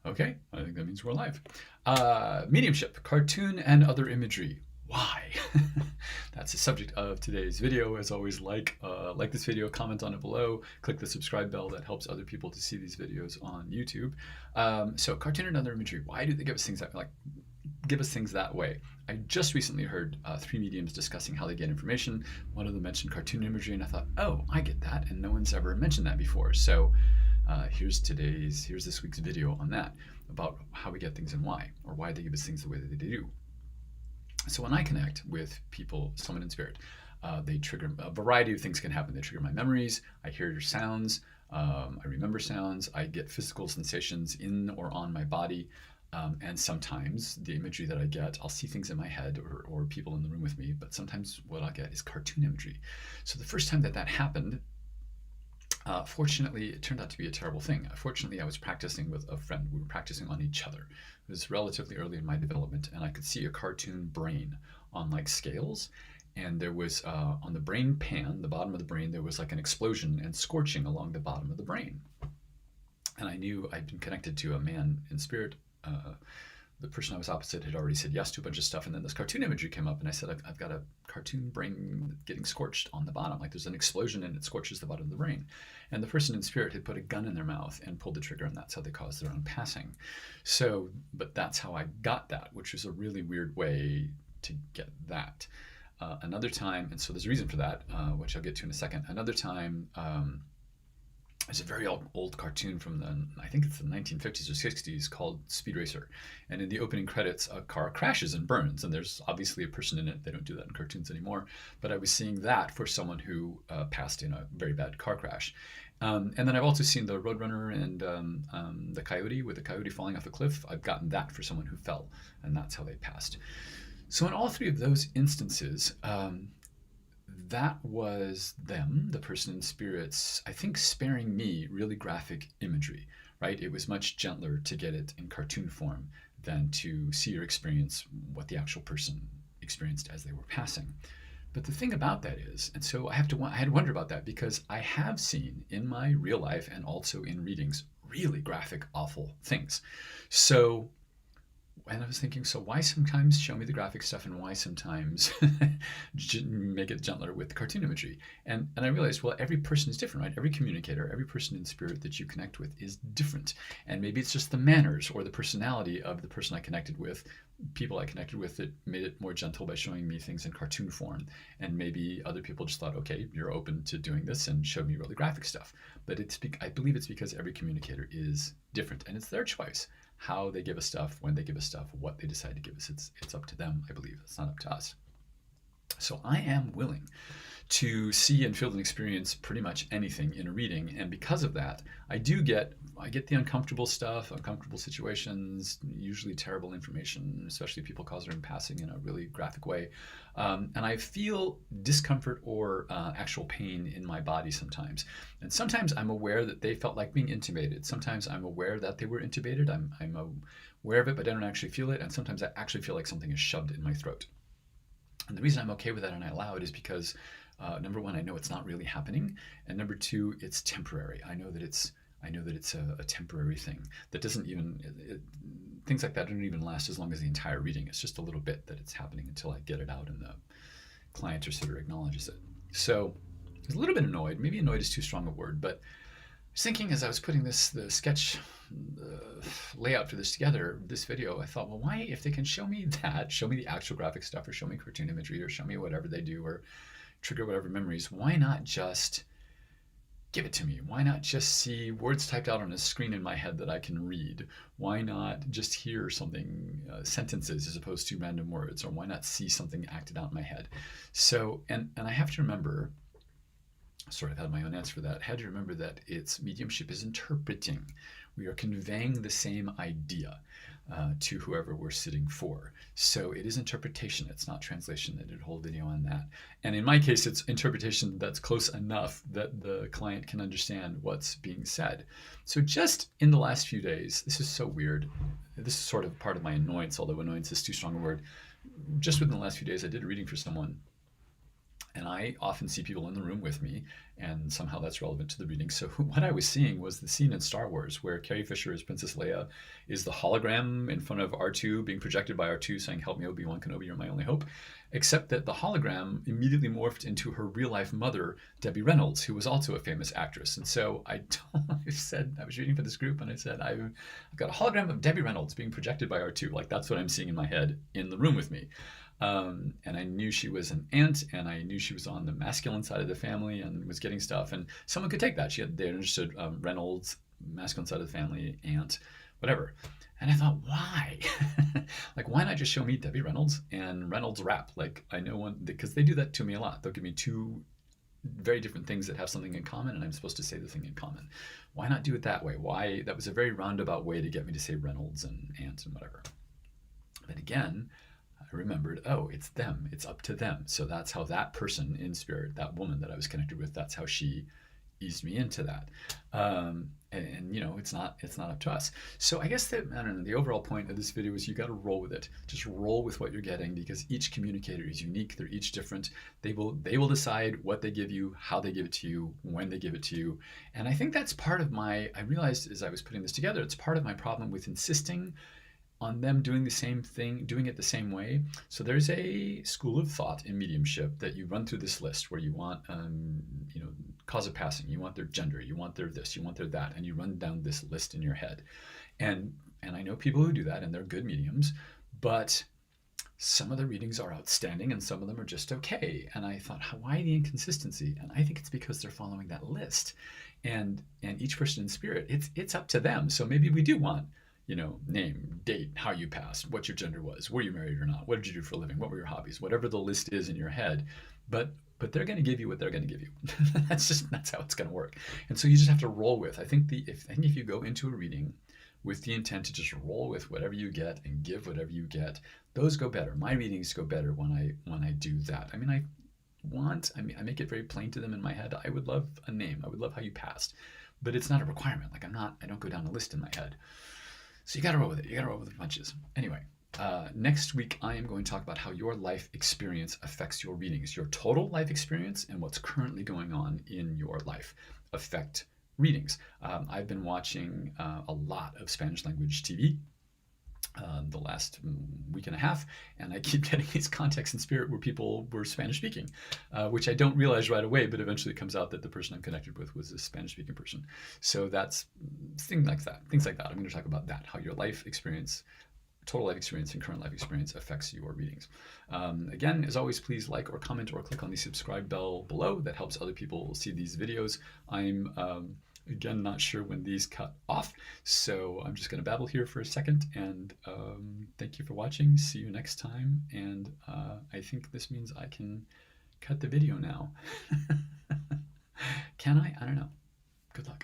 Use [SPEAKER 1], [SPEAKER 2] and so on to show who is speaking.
[SPEAKER 1] Okay, I think that means we're live. Mediumship, cartoon and other imagery. Why? That's the subject of today's video. As always, like this video, comment on it below, click the subscribe bell. That helps other people to see these videos on YouTube. So cartoon and other imagery. Why do they give us things give us things that way? I just recently heard 3 mediums discussing how they get information. One of them mentioned cartoon imagery, and I thought, oh, I get that, and no one's ever mentioned that before. So here's this week's video on that, about how we get things and why, or why they give us things the way that they do. So when I connect with people, someone in spirit, they trigger a variety of things can happen. They trigger my memories. I hear sounds. I remember sounds. I get physical sensations in or on my body. And sometimes the imagery that I get, I'll see things in my head or people in the room with me, but sometimes what I'll get is cartoon imagery. So the first time that happened, fortunately, it turned out to be a terrible thing. Fortunately, I was practicing with a friend. We were practicing on each other. It was relatively early in my development, and I could see a cartoon brain on like scales. And there was, on the brain pan, the bottom of the brain, there was like an explosion and scorching along the bottom of the brain. And I knew I'd been connected to a man in spirit. The person I was opposite had already said yes to a bunch of stuff, and then this cartoon imagery came up, and I said, I've got a cartoon brain getting scorched on the bottom, like there's an explosion and it scorches the bottom of the brain. And the person in spirit had put a gun in their mouth and pulled the trigger, and that's how they caused their own passing. So, but that's how I got that, which was a really weird way to get that. Another time, and so there's a reason for that, which I'll get to in a second. Another time, there's a very old cartoon from I think it's the 1950s or 60s, called Speed Racer. And in the opening credits, a car crashes and burns, and there's obviously a person in it. They don't do that in cartoons anymore. But I was seeing that for someone who passed in a very bad car crash. And then I've also seen the Roadrunner and the Coyote, with the coyote falling off a cliff. I've gotten that for someone who fell, and that's how they passed. So in all 3 of those instances, that was them, the person in spirits, I think, sparing me really graphic imagery, right? It was much gentler to get it in cartoon form than to see or experience what the actual person experienced as they were passing. But the thing about that is, and so I had to wonder about that, because I have seen in my real life and also in readings really graphic, awful things. So, and I was thinking, so why sometimes show me the graphic stuff, and why sometimes make it gentler with cartoon imagery? And I realized, well, every person is different, right? Every communicator, every person in spirit that you connect with is different. And maybe it's just the manners or the personality of the person I connected with, people I connected with, that made it more gentle by showing me things in cartoon form. And maybe other people just thought, okay, you're open to doing this, and showed me really graphic stuff. But I believe it's because every communicator is different, and it's their choice how they give us stuff, when they give us stuff, what they decide to give us. It's up to them, I believe. It's not up to us. So I am willing to see and feel and experience pretty much anything in a reading, and because of that, I get the uncomfortable stuff, uncomfortable situations, usually terrible information, especially people causing and passing in a really graphic way, and I feel discomfort or actual pain in my body sometimes. And sometimes I'm aware that they felt like being intubated. Sometimes I'm aware that they were intubated. I'm aware of it, but I don't actually feel it. And sometimes I actually feel like something is shoved in my throat. And the reason I'm okay with that and I allow it is because, number one, I know it's not really happening, and number two, it's temporary. I know that it's a temporary thing that doesn't even, things like that don't even last as long as the entire reading. It's just a little bit that it's happening until I get it out and the client or sitter acknowledges it. So I was a little bit annoyed. Maybe annoyed is too strong a word, but I was thinking as I was putting the sketch layout for this together, this video, I thought, well, why, if they can show me that, show me the actual graphic stuff, or show me cartoon imagery, or show me whatever they do, or trigger whatever memories, why not just give it to me? Why not just see words typed out on a screen in my head that I can read? Why not just hear something, sentences as opposed to random words? Or why not see something acted out in my head? So, and I have to remember, sort of had my own answer for that. Had to remember that mediumship is interpreting. We are conveying the same idea to whoever we're sitting for. So it is interpretation. It's not translation. I did a whole video on that. And in my case, it's interpretation that's close enough that the client can understand what's being said. So just in the last few days, this is so weird. This is sort of part of my annoyance, although annoyance is too strong a word. Just within the last few days, I did a reading for someone. And I often see people in the room with me, and somehow that's relevant to the reading. So what I was seeing was the scene in Star Wars where Carrie Fisher as Princess Leia is the hologram in front of R2 being projected by R2 saying, "Help me, Obi-Wan Kenobi, you're my only hope." Except that the hologram immediately morphed into her real life mother, Debbie Reynolds, who was also a famous actress. And so I said, I was reading for this group and I said, I've got a hologram of Debbie Reynolds being projected by R2. Like that's what I'm seeing in my head in the room with me. And I knew she was an aunt, and I knew she was on the masculine side of the family and was getting stuff. And someone could take that. They understood Reynolds, masculine side of the family, aunt, whatever. And I thought, why? Like, why not just show me Debbie Reynolds and Reynolds rap? Like, I know one, because they do that to me a lot. They'll give me two very different things that have something in common, and I'm supposed to say the thing in common. Why not do it that way? Why? That was a very roundabout way to get me to say Reynolds and aunt and whatever. But again, I remembered, oh, it's them. It's up to them. So that's how that person in spirit, that woman that I was connected with, that's how she eased me into that. And you know, it's not up to us. So I guess that, I don't know, the overall point of this video is you got to roll with it. Just roll with what you're getting, because each communicator is unique. They're each different. They will decide what they give you, how they give it to you, when they give it to you. And I think that's part of I realized as I was putting this together, it's part of my problem with insisting on them doing the same thing, doing it the same way. So there's a school of thought in mediumship that you run through this list where you want, cause of passing, you want their gender, you want their this, you want their that, and you run down this list in your head. And I know people who do that, and they're good mediums, but some of the readings are outstanding and some of them are just okay. And I thought, why the inconsistency? And I think it's because they're following that list. And each person in spirit, it's up to them. So maybe we do want, name, date, how you passed, what your gender was, were you married or not, what did you do for a living, what were your hobbies, whatever the list is in your head. But they're going to give you what they're going to give you. that's how it's going to work. And so you just have to roll with. I think if you go into a reading with the intent to just roll with whatever you get and give whatever you get, those go better. My readings go better when I do that. I mean, I make it very plain to them in my head. I would love a name. I would love how you passed, but it's not a requirement. Like I don't go down a list in my head. So you got to roll with it. You got to roll with the punches. Anyway, next week I am going to talk about how your life experience affects your readings. Your total life experience and what's currently going on in your life affect readings. I've been watching a lot of Spanish language TV the last week and a half, and I keep getting these contexts in spirit where people were Spanish speaking, which I don't realize right away, but eventually it comes out that the person I'm connected with was a Spanish speaking person. So that's things like that. I'm going to talk about that, how your life experience, total life experience and current life experience affects your readings. Again, as always, please like or comment or click on the subscribe bell below. That helps other people see these videos. I'm again, not sure when these cut off, so I'm just going to babble here for a second, and thank you for watching. See you next time, and I think this means I can cut the video now. Can I? I don't know. Good luck.